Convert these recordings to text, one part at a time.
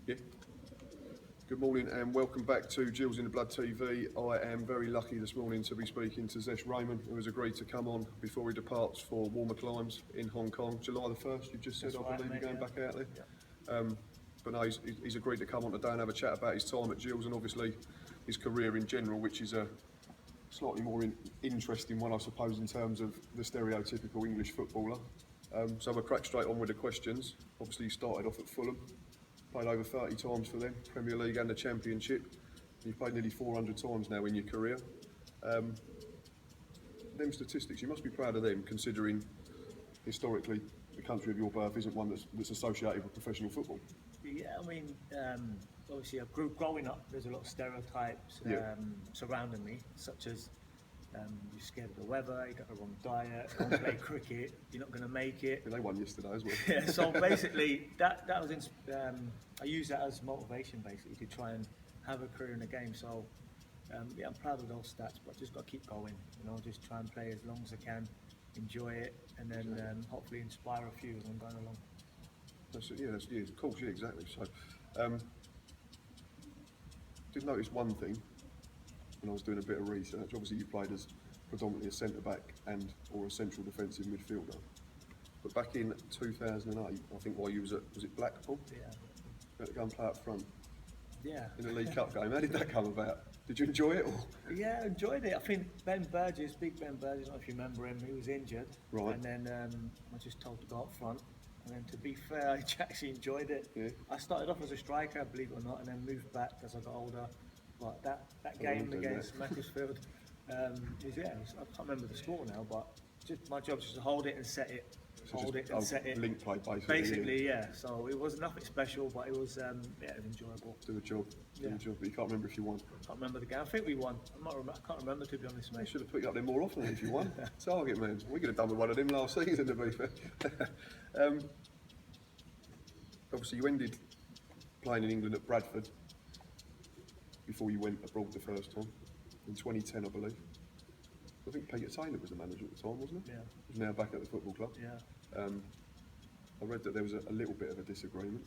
Yeah. Good morning and welcome back to Gills in the Blood TV. I am very lucky this morning to be speaking to Zesh Rehman, who has agreed to come on before he departs for warmer climes in Hong Kong. July the 1st, you've just said, I believe you're going back out there. Yeah. But no, he's agreed to come on today and have a chat about his time at Gills and obviously his career in general, which is a slightly more interesting one, I suppose, in terms of the stereotypical English footballer. So we'll crack straight on with the questions. Obviously, you started off at Fulham. Played over 30 times for them, Premier League and the Championship. You've played nearly 400 times now in your career. Them statistics, you must be proud of them, considering historically the country of your birth isn't one that's associated with professional football. Yeah, I mean, obviously, growing up, there's a lot of stereotypes surrounding me, such as you're scared of the weather, you got the wrong diet, you don't play cricket, you're not going to make it. Yeah, they won yesterday as well. Yeah, so basically, that was I use that as motivation, basically, to try and have a career in the game. So, yeah, I'm proud of those stats, but just got to keep going. You know, just try and play as long as I can, enjoy it, and then hopefully inspire a few as I'm going along. Yeah, of course, yeah, exactly. So, did notice one thing when I was doing a bit of research. Obviously, you played as predominantly a centre back and or a central defensive midfielder. But back in 2008, I think while you was it Blackpool? Yeah. You had to go and play up front. Yeah. In the League Cup game. How did that come about? Did you enjoy it? Or? Yeah, I enjoyed it. I think Ben Burgess, big Ben Burgess, I don't know if you remember him, he was injured. Right. And then I was just told to go up front. And then to be fair, I actually enjoyed it. Yeah. I started off as a striker, believe it or not, and then moved back as I got older. But that game against Macclesfield, I can't remember the score now, but just my job was to hold it and set it. Set it. Link play, basically. Basically, yeah. So it was nothing special, but it was enjoyable. Do the job. But you can't remember if you won. Can't remember the game. I think we won. I can't remember, to be honest, mate. They should have put you up there more often if you won. Target man. We could have done with one of them last season, to be fair. Obviously, you ended playing in England at Bradford before you went abroad the first time in 2010, I believe. I think Peter Taylor was the manager at the time, wasn't he? Yeah. He's now back at the football club. Yeah. I read that there was a little bit of a disagreement.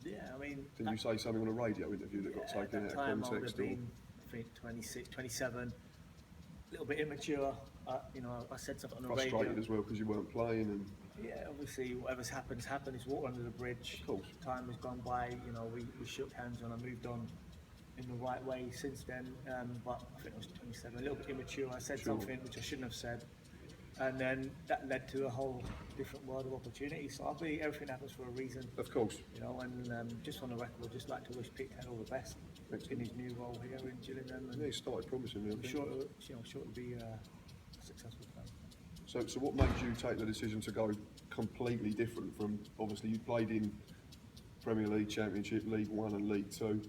Yeah, I mean... Didn't you say something on a radio interview that got taken out of context? I would have been, I think, 26, 27, a little bit immature. I said something on the radio. Frustrated as well because you weren't playing and... Yeah, obviously, whatever's happened has happened. It's water under the bridge. Of course. Time has gone by, we shook hands and I moved on in the right way since then. But I think I was 27, a little bit immature. I said something which I shouldn't have said. And then that led to a whole different world of opportunities. So I believe everything happens for a reason. Of course. And just on the record, I'd just like to wish Pete all the best in his new role here in Gillingham. Yeah, he started promising me. I'm sure it'll be a successful plan. So what made you take the decision to go completely different from, obviously you played in Premier League, Championship, League One and League Two,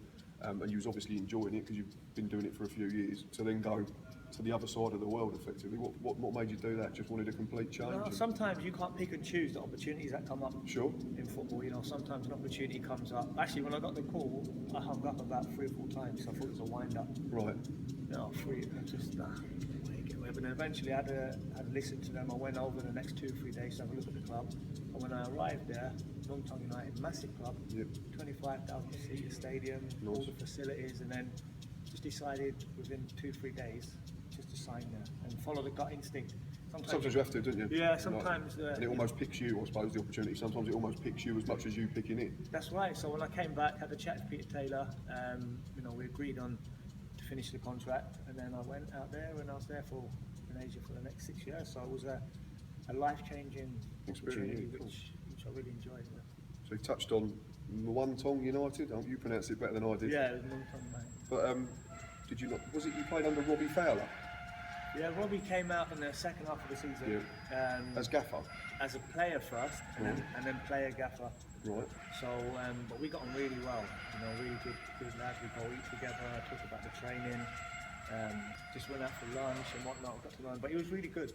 and you was obviously enjoying it because you've been doing it for a few years, to then go to the other side of the world effectively? What made you do that? Just wanted a complete change? No, sometimes you can't pick and choose the opportunities that come up. Sure. In football, sometimes an opportunity comes up. Actually, when I got the call, I hung up about 3 or 4 times. So I thought it was a wind up. Right. But then eventually I had to listen to them. I went over the next 2 or 3 days to have a look at the club. And when I arrived there, Long-Tom United, massive club, 25,000 seat stadium, all the facilities, and then just decided within 2 or 3 days just to sign there and follow the gut instinct. Sometimes you have to, don't you? Yeah, sometimes. And it almost picks you, I suppose, the opportunity. Sometimes it almost picks you as much as you picking it. That's right. So when I came back, had a chat with Peter Taylor, we agreed on to finish the contract, and then I went out there and I was there in Asia for the next 6 years. So it was a life-changing opportunity, which I really enjoyed. Yeah. So you touched on Muangthong United. You pronounce it better than I did. Yeah, it was Muangthong, mate. But did you not? Was it you played under Robbie Fowler? Yeah, Robbie came out in the second half of the season. As gaffer? As a player first, and then player gaffer. Right. So, but we got on really well. Really good lads. We go eat together, talk about the training, just went out for lunch and whatnot. Got to learn, but he was really good.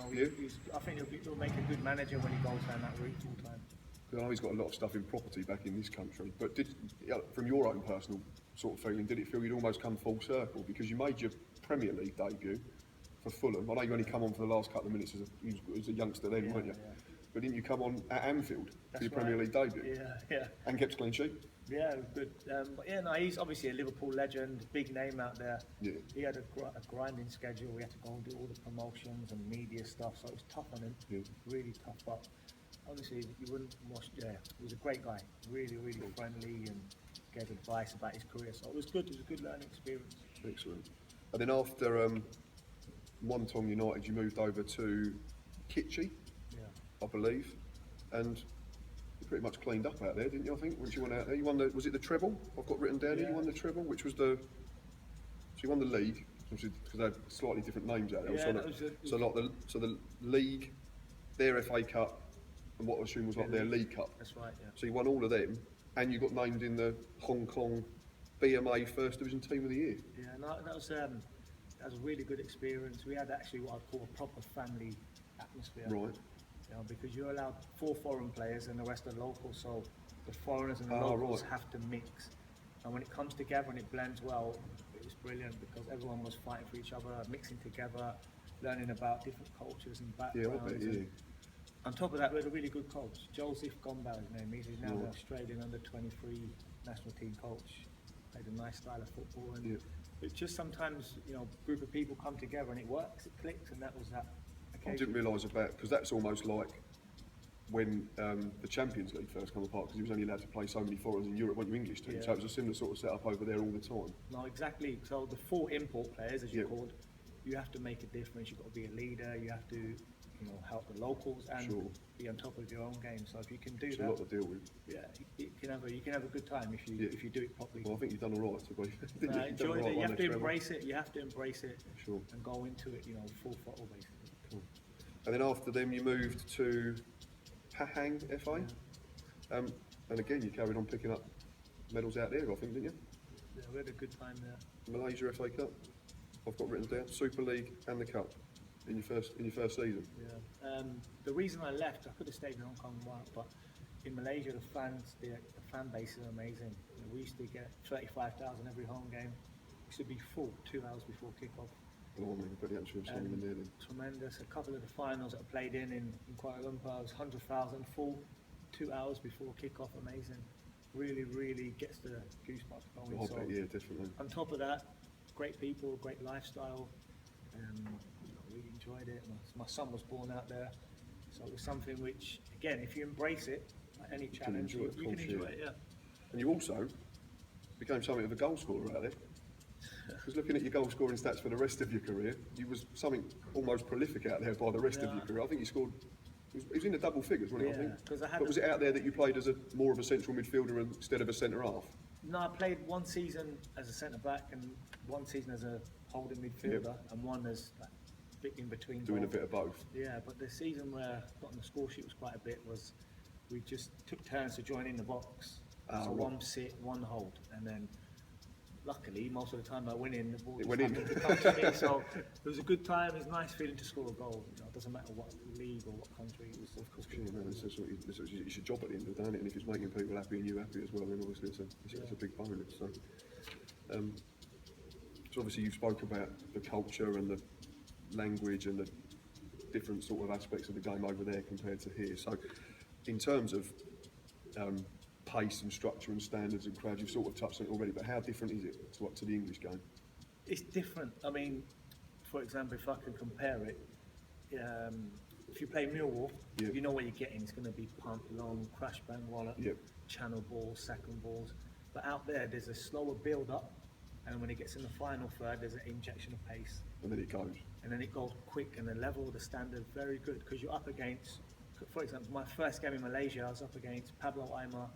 I think he'll make a good manager when he goes down that route full time. I know he's got a lot of stuff in property back in this country, but from your own personal sort of feeling, did it feel you'd almost come full circle because you made your Premier League debut for Fulham? I know you only come on for the last couple of minutes as a youngster then, weren't you? but didn't you come on at Anfield for your right. Premier League debut? Yeah. And kept a clean sheet? Yeah, it was good. But yeah, no, he's obviously a Liverpool legend, big name out there. Yeah. He had a grinding schedule. We had to go and do all the promotions and media stuff, so it was tough on him. Yeah. Really tough. But honestly, you wouldn't watch. Yeah, he was a great guy. Really, really friendly and gave advice about his career. So it was good. It was a good learning experience. Excellent. And then after Wontong United, you moved over to Kitchee, Yeah. I believe, and you pretty much cleaned up out there, didn't you? I think once you went out there, you won the, was it the treble? I've got written down here. You won the treble, which was the, so you won the league, because they had slightly different names out there. Yeah, So the league, their FA Cup, and what I assume was like their League Cup. That's right. Yeah. So you won all of them, and you got named in the Hong Kong BMA First Division Team of the Year. Yeah, no, that was a really good experience. We had actually what I'd call a proper family atmosphere. Right. You know, because you're allowed 4 foreign players and the rest are local, so the foreigners and the Ah, locals right. have to mix. And when it comes together and it blends well, it was brilliant because everyone was fighting for each other, mixing together, learning about different cultures and Yeah, I backgrounds. bet, yeah. And on top of that, we had a really good coach, Joseph Gombau, his name is. He's now the Australian under-23 national team coach. Played a nice style of football, and Yeah. it's just sometimes, you know, a group of people come together and it works, it clicks, and that was that I occasion. didn't realise about, because that's almost like when the Champions League first come apart, because he was only allowed to play so many foreigners in Europe, weren't you, English team? Yeah. So it was a similar sort of setup over there all the time. No, exactly. So the 4 import players, as you're Yeah. called, you have to make a difference. You've got to be a leader. You have to, you know, help the locals and Sure. be on top of your own game. So if you can do It's that, a lot to deal with. yeah, you can have a good time if you do it properly. Well, I think you've done all right to be. Didn't you? You've done Enjoy all right, it. You won have the to treble. embrace it. You have to embrace it Sure. and go into it, you know, full throttle basically. Cool. And then after them, you moved to Pahang FA. And again, you carried on picking up medals out there, I think, didn't you? Yeah, we had a good time there. Malaysia FA Cup. I've got written down Super League and the Cup in your first season. Yeah. The reason I left, I could have stayed in Hong Kong a while, but in Malaysia, the fan base is amazing. You know, we used to get 35,000 every home game. It used to be full 2 hours before kickoff. Oh, man, but the actual something in there then. Tremendous. A couple of the finals that I played in Kuala Lumpur was 100,000 full 2 hours before kickoff. Amazing. Really, really gets the goosebumps going. Oh, So yeah, definitely. on top of that, great people, great lifestyle. You know, really enjoyed it. My son was born out there, so it was something which, again, if you embrace it, like any challenge, enjoy it, you can of course, enjoy yeah. it. Yeah. And you also became something of a goal scorer out there. Because looking at your goal scoring stats for the rest of your career, you was something almost prolific out there by the rest of your career. I think you scored. It was in the double figures, wasn't it? I Yeah, think. 'cause I had But was it out there that you played as more of a central midfielder instead of a centre half? No, I played one season as a centre back and one season as a holding midfielder, and one as like, bit in between. Doing a both. bit of both. Yeah, but the season where I got on the score sheet was quite a bit. Was we just took turns to join in the box. Ah, So right. one sit, one hold, and then luckily most of the time I went in. The ball It just went in. happened to come to me, so it was a good time. It was a nice feeling to score a goal. You know, it doesn't matter what league or what country. It was Of course, yeah, no, it's your job at the end of the day, isn't it? And if it's making people happy and you happy as well, then obviously it's a big bonus. So, so obviously you spoke about the culture and the language and the different sort of aspects of the game over there compared to here. So, in terms of pace and structure and standards and crowds, you've sort of touched on it already. But how different is it to the English game? It's different. I mean, for example, if I can compare it, if you play Millwall, Yeah. you know what you're getting. It's going to be pump, long, crash, bang, wallop, Yep. channel balls, second balls. But out there's a slower build up, and when it gets in the final third, there's an injection of pace, And then it goes. and then it goes quick, and the level, the standard, very good because you're up against. For example, my first game in Malaysia, I was up against Pablo Aimar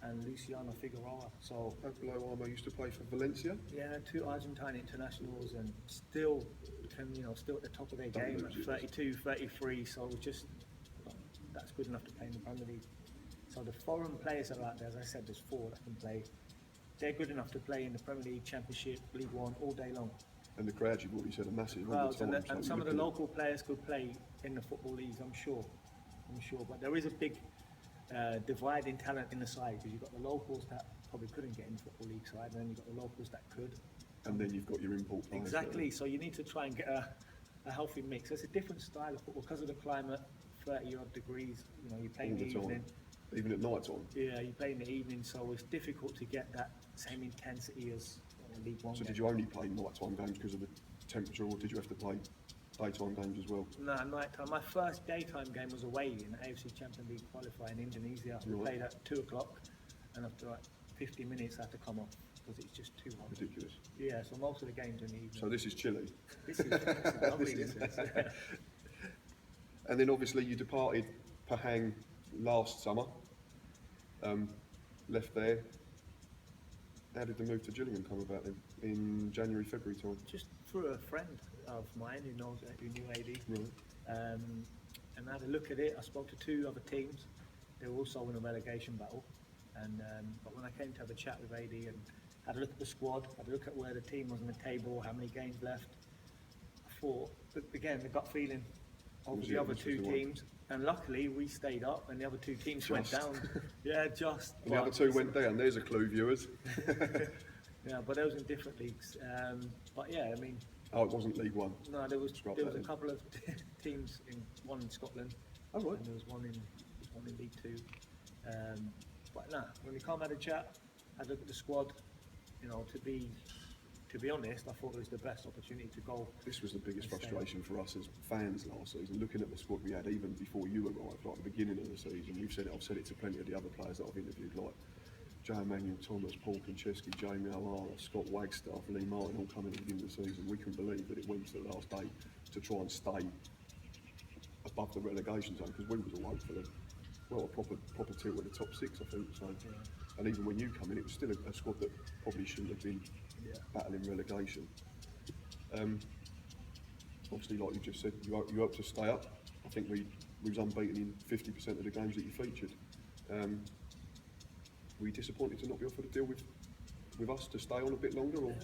and Luciano Figueroa. So Pablo Aimar used to play for Valencia. yeah, 2 Argentine internationals and still at the top of their Don't game lose at it. 32, 33, so just that's good enough to play in the Premier League. So the foreign players that are out there, as I said, there's 4 that can play. They're good enough to play in the Premier League, Championship, League One all day long. And the crowd, you've already said, are massive all Crowds the time. and, So and some of the looking at- local players could play in the football leagues, I'm sure. But there is a big divide in talent in the side because you've got the locals that probably couldn't get in the football league side, and then you've got the locals that could. And then you've got your import players. Exactly. So you need to try and get a healthy mix. It's a different style of football because of the climate. 30 odd degrees. You know, you play in All the the time, evening. even at night time. Yeah, you play in the evening, so it's difficult to get that same intensity as a League One So game. did you only play nighttime games because of the temperature, or did you have to play daytime games as well? No, night time. My first daytime game was away in the AFC Champions League qualifier in Indonesia. We played at 2 o'clock, and after like 50 minutes I had to come off because it's just too hot. Ridiculous. Yeah, so most of the games in the evening. So this is chilly. This is lovely. This is. And then obviously you departed Pahang last summer, left there. How did the move to Gillingham come about then? In January, February time? Just through a friend of mine who knew AD. Right. And I had a look at it. I spoke to 2 other teams. They were also in a relegation battle. And but when I came to have a chat with AD and had a look at the squad, had a look at where the team was on the table, how many games left, I thought, again, the gut feeling of the other 2 teams. And luckily, we stayed up, and the other 2 teams went down. Yeah, just. And the other 2 went down. There's a clue, viewers. Yeah, but those in different leagues. But yeah, I mean. Oh, it wasn't League One. No, there was a couple of teams one in Scotland. Oh, right. And there was one in League Two. But no, when we come had a chat, had a look at the squad. You know, to be honest, I thought it was the best opportunity to go. This was the biggest frustration for us as fans last season. Looking at the squad we had, even before you arrived, like the beginning of the season, I've said it to plenty of the other players that I've interviewed, like Joe Manuel, Thomas, Paul Konchesky, Jamie O'Hara, Scott Wagstaff, Lee Martin, all coming at the beginning of the season. We couldn't believe that it went to the last day to try and stay above the relegation zone, because we was all hopeful of, well, a proper tilt with the top 6, I think. So, yeah. And even when you come in, it was still a squad that probably shouldn't have been battling relegation. Obviously, like you just said, you hope to stay up. I think we was unbeaten in 50% of the games that you featured. Were you disappointed to not be offered a deal with us to stay on a bit longer?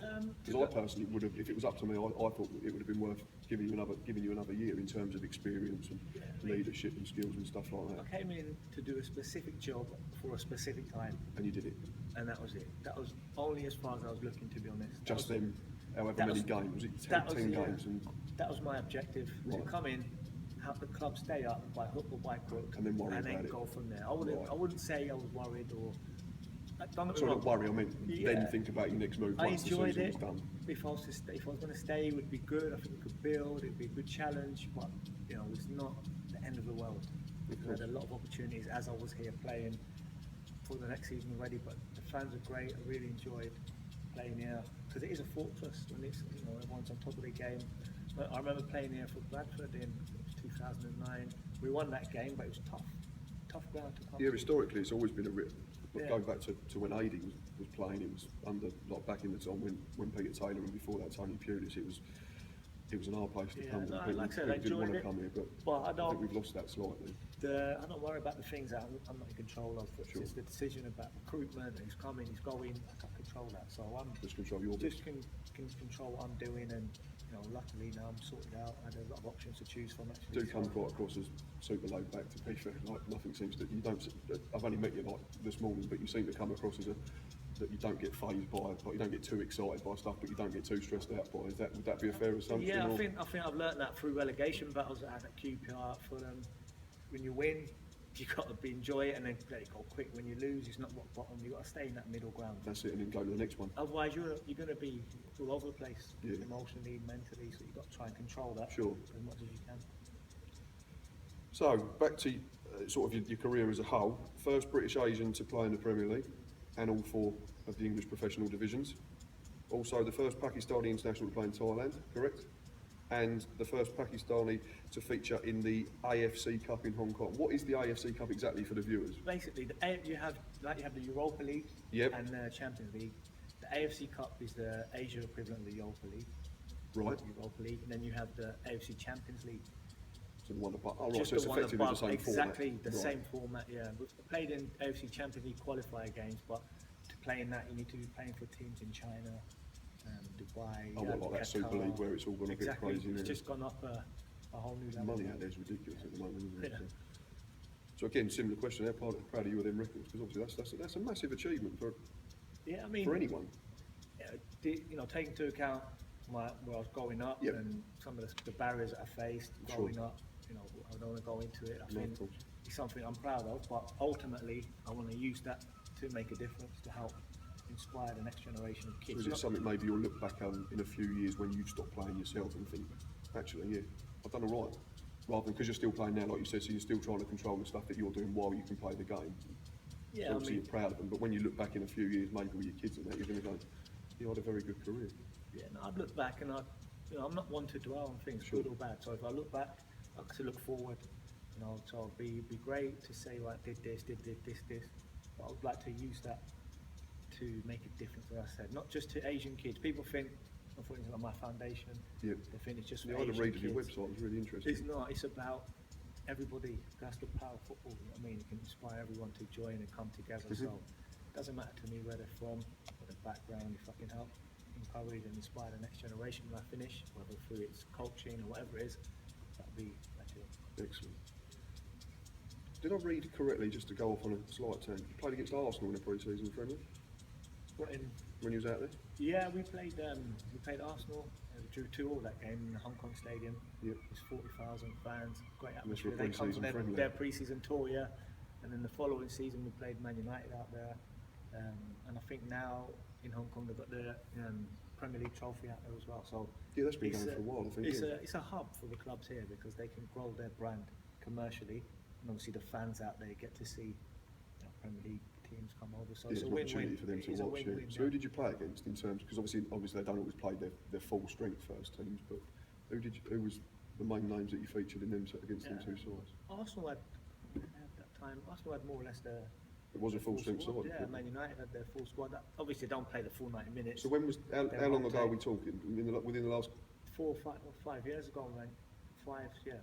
Because I personally would have, if it was up to me, I thought it would have been worth giving you another year in terms of experience and leadership and skills and stuff like that. I came in to do a specific job for a specific time. And you did it. And that was it. That was only as far as I was looking, to be honest. Just them, however many games, was it 10 games? And that was my objective, to come in, have the club stay up by hook or by crook, and then worry and then about go it. from there. I wouldn't say I was worried or. Don't worry. I mean, then think about your next move once the season was done. If I was going to stay, it would be good. I think we could build. It would be a good challenge, but you know, it's not the end of the world. We had a lot of opportunities as I was here playing for the next season already. But the fans are great. I really enjoyed playing here because it is a fortress. When it's, you know, everyone's on top of the game. I remember playing here for Bradford in 2009. We won that game, but it was tough ground to come. Yeah, historically, it's always been a rip. But going back to when AD was playing, it was under, like, back in the time when Peter Taylor and before that Tony Pulis, it was an hard place to come. No, people, like I said, I didn't want to it, come here, but I think we've lost that slightly. I don't worry about the things that I'm not in control of. It's Sure. just the decision about recruitment, who's coming, who's going. I can't control that, so I'm just control your just can control what I'm doing, and you know, luckily now I'm sorted out. I had a lot of options to choose from. Actually, do come quite across as super laid back, to be fair. Like, nothing seems to. You don't. I've only met you like this morning, but you seem to come across as that you don't get fazed by, like you don't get too excited by stuff, but you don't get too stressed out by. Would that be a fair assumption? Yeah, I think I've learned that through relegation battles that I had at QPR for them. When you win, you got to enjoy it and then let it go quick. When you lose, it's not rock bottom. You got to stay in that middle ground. That's it, and then go to the next one. Otherwise, you're going to be all over the place, yeah. Emotionally, mentally. So you've got to try and control that sure. as much as you can. So back to sort of your career as a whole. First British Asian to play in the Premier League, and all 4 of the English professional divisions. Also, the first Pakistani international to play in Thailand, correct? And the first Pakistani to feature in the AFC Cup in Hong Kong. What is the AFC Cup exactly for the viewers? Basically, you have the Europa League and the Champions League. The AFC Cup is the Asia equivalent of the Europa League. Right. Europa League, and then you have the AFC Champions League. So the one above. Oh, right. Just so it's the one effectively above, the same format. exactly the same format. Yeah, we've played in AFC Champions League qualifier games, but to play in that, you need to be playing for teams in China, Dubai. Oh, like that Super League where it's all gone a bit crazy. It's just gone up a whole new level. The money out there is ridiculous at the moment, isn't it? So again, similar question. How proud are you of them records? Because obviously that's a massive achievement for anyone. Yeah, you know, taking into account where I was growing up and some of the barriers that I faced growing up. You know, I don't want to go into it. I No, think of course. it's something I'm proud of, but ultimately I want to use that to make a difference, to help inspire the next generation of So kids. is it something maybe you'll look back on in a few years when you stop playing yourself and think, actually, yeah, I've done all right. Rather than because you're still playing now, like you said, so you're still trying to control the stuff that you're doing while you can play the game. Yeah, So I obviously mean, you're proud of them, but when you look back in a few years, maybe with your kids and that, you're going to go, you had a very good career. yeah, no, I'd look back and I'm not one to dwell on things, Sure. good or bad. So if I look back, I like to look forward. So it'd be great to say, right, did this. But I would like to use that to make a difference, as I said, not just to Asian kids. People think, for instance, like my foundation, Yeah. they think it's just for Yeah, I had a Asian read of your kids. website, it was really interesting. It's not, it's about everybody. That's the power of football, you know what I mean? It can inspire everyone to join and come together. Mhm. So it doesn't matter to me where they're from, or their background. If I can help encourage and inspire the next generation when I finish, whether through its coaching or whatever it is, that'd be ideal. Excellent. Did I read correctly, just to go off on a slight tangent, you played against Arsenal in a pre-season friendly when you was out there? Yeah, we played Arsenal. We drew 2-2 that game in the Hong Kong Stadium. Yep. It was 40,000 fans, great And this was atmosphere. a They come pre-season from friendly. their pre-season tour, yeah. And then the following season we played Man United out there. And I think now in Hong Kong they've got the Premier League trophy out there as well. So Yeah, that's been it's going for a while, I think. it's a hub for the clubs here because they can grow their brand commercially, and obviously the fans out there get to see Premier League teams come over. So It's it's a an win-win. opportunity for them It to is a watch. win-win, So who did you play against in terms? Because obviously they don't always play their full strength first teams, but who was the main names that you featured in them against them two sides? Arsenal had at that time. Arsenal had more or less their. It was a their full strength squad. side. Yeah, Man United had their full squad. Obviously, don't play the full 90 minutes. So when was how They're long ago are we rotating. talking? Within the last 4 or 5 years ago, man. 4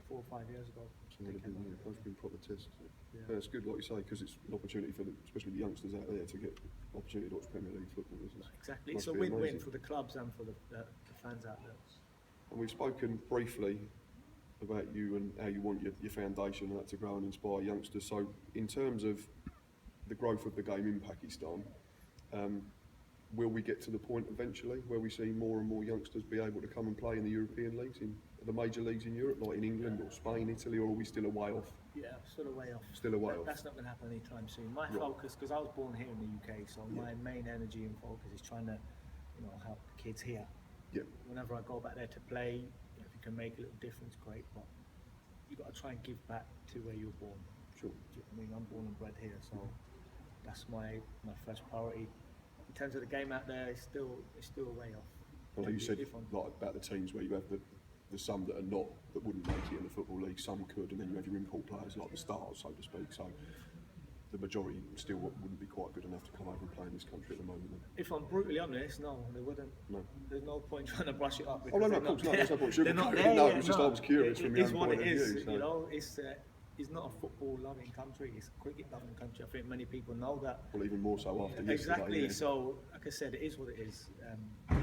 or 5 years ago. So they've been, both been proper tests. Yeah. Yeah, it's good, like you say, because it's an opportunity for especially the youngsters out there to get opportunity to watch Premier League football. Exactly. Must It's a be win-win amazing. for the clubs and for the fans out there. And we've spoken briefly about you and how you want your foundation and that to grow and inspire youngsters. So in terms of the growth of the game in Pakistan, will we get to the point eventually where we see more and more youngsters be able to come and play in the European leagues, in the major leagues in Europe, like in England or Spain, Italy, or are we still a way off? Yeah, still a way off. Still a way off. That's not going to happen anytime soon. My Right. focus, because I was born here in the UK, so Yeah. my main energy and focus is trying to, help the kids here. Yeah. Whenever I go back there to play, if you can make a little difference, great. But you got to try and give back to where you're born. Sure. I mean, I'm born and bred here, so that's my first priority. In terms of the game out there, it's still a way off. I know you said If I'm- like about the teams where you have the some that are not, that wouldn't make it in the football league, some could, and then you have your import players like the stars, so to speak. So the majority still wouldn't be quite good enough to come over and play in this country at the moment. Then. If I'm brutally honest, no, they wouldn't. No. There's no point trying to brush it up. Oh, no, because no, they're of course, not no, there. there's no point They're not sugarcoating it. there No, yet, it was just I was curious from It your is own what point it of is. view. So. You know, it's not a football-loving country. It's a cricket-loving country. I think many people know that. Well, even more so after yesterday. Exactly. Yeah. So, like I said, it is what it is.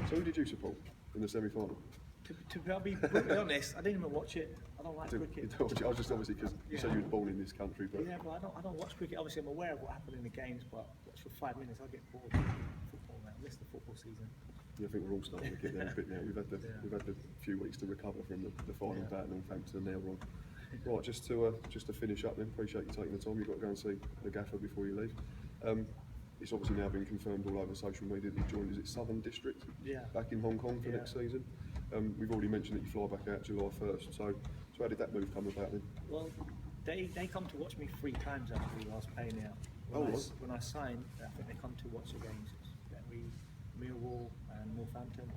So who did you support in the semi-final? To be brutally honest, I didn't even watch it. I don't like I cricket. was just obviously because you said you were born in this country, but Yeah, but I don't watch cricket. Obviously, I'm aware of what happened in the games, but watch for 5 minutes, I get bored. Football, man. I miss the football season. yeah, I think we're all starting to get there a bit now. We've had the few weeks to recover from the final Yeah. battle, and thanks to now on. Right, just to finish up then, appreciate you taking the time. You've got to go and see the gaffer before you leave. It's obviously now been confirmed all over social media that you joined, is it Southern District? Yeah. Back in Hong Kong for Yeah. next season. We've already mentioned that you fly back out July 1st, so how did that move come about then? Well, they come to watch me 3 times actually whilst playing out. When I signed, I think they come to watch the games. It's Betbury, Millwall and Northampton.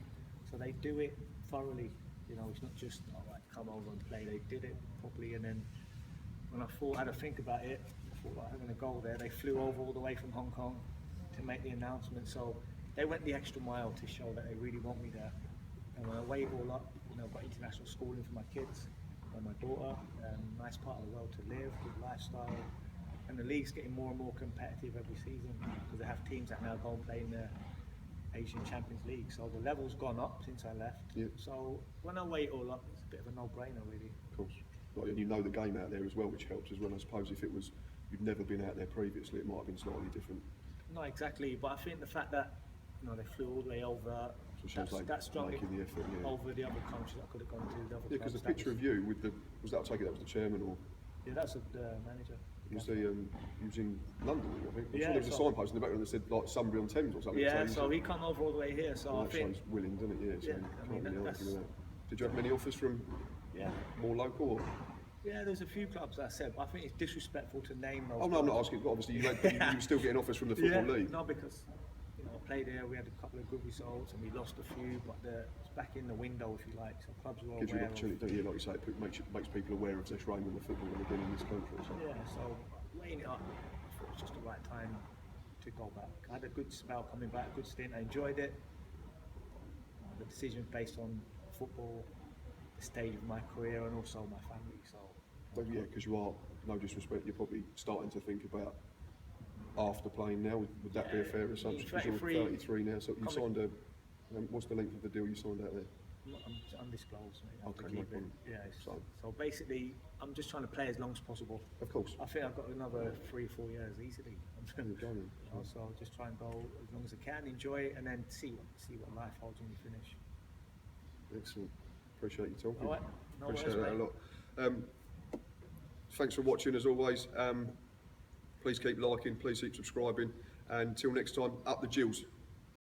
So they do it thoroughly. It's not just, come over and play. They did it properly, and then when I had to think about it, I thought I'm going to go there. They flew over all the way from Hong Kong to make the announcement. So they went the extra mile to show that they really want me there. And when I weigh it all up, I've got international schooling for my kids and my daughter, nice part of the world to live, good lifestyle. And the league's getting more and more competitive every season because they have teams that now go and play in the Asian Champions League. So the level's gone up since I left. Yeah. So when I weigh it all up, it's a bit of a no-brainer really. Of course. Like, and you know the game out there as well, which helps as well. I suppose if you'd never been out there previously, it might have been slightly different. No, exactly. But I think the fact that they flew all the way over, So it shows that's strong making the effort, yeah. over the other countries that I could have gone to. The other Yeah, because the clubs, that picture was- of you with was that, I take it that was the chairman or Yeah, that's the manager. He was in London, I think. I'm Yeah, sure there was a so- signpost in the background that said like Sunbury on Thames or something. Yeah, he's- so he come over all the way here. So well, I that think, shows willing, doesn't it? Yeah, so Yeah, you I can't mean, really argue that's- with that. Did you have many offers from yeah, more local? Or? yeah. There's a few clubs that I said, but I think it's disrespectful to name those. Oh no, I'm not clubs. asking. But obviously, you were still getting offers from the Football League. No, because I played here. We had a couple of good results, and we lost a few, but it's back in the window, if you like. So clubs were Gives you an aware of. opportunity, don't you? Like you say, it makes people aware of Zesh Rehman, the football, and again in this country. So. Yeah, so weighing it up, I thought it was just the right time to go back. I had a good spell coming back, good stint. I enjoyed it. The decision based on football, the stage of my career, and also my family. So. But yeah, because you are, no disrespect, you're probably starting to think about after playing now. Would that be a fair assumption? Because you're 33 now, so you signed a. What's the length of the deal you signed out there? It's undisclosed, mate. I have to Okay, keep no it. problem. Yeah. So- So basically, I'm just trying to play as long as possible. Of course. I think I've got another 3-4 years easily. There you go then. So I'll just try and go as long as I can, enjoy it, and then see what life holds when you finish. Excellent. Appreciate you talking. All right. No Appreciate worries, that a lot. Thanks for watching as always. Please keep liking, please keep subscribing, and until next time, up the Gills.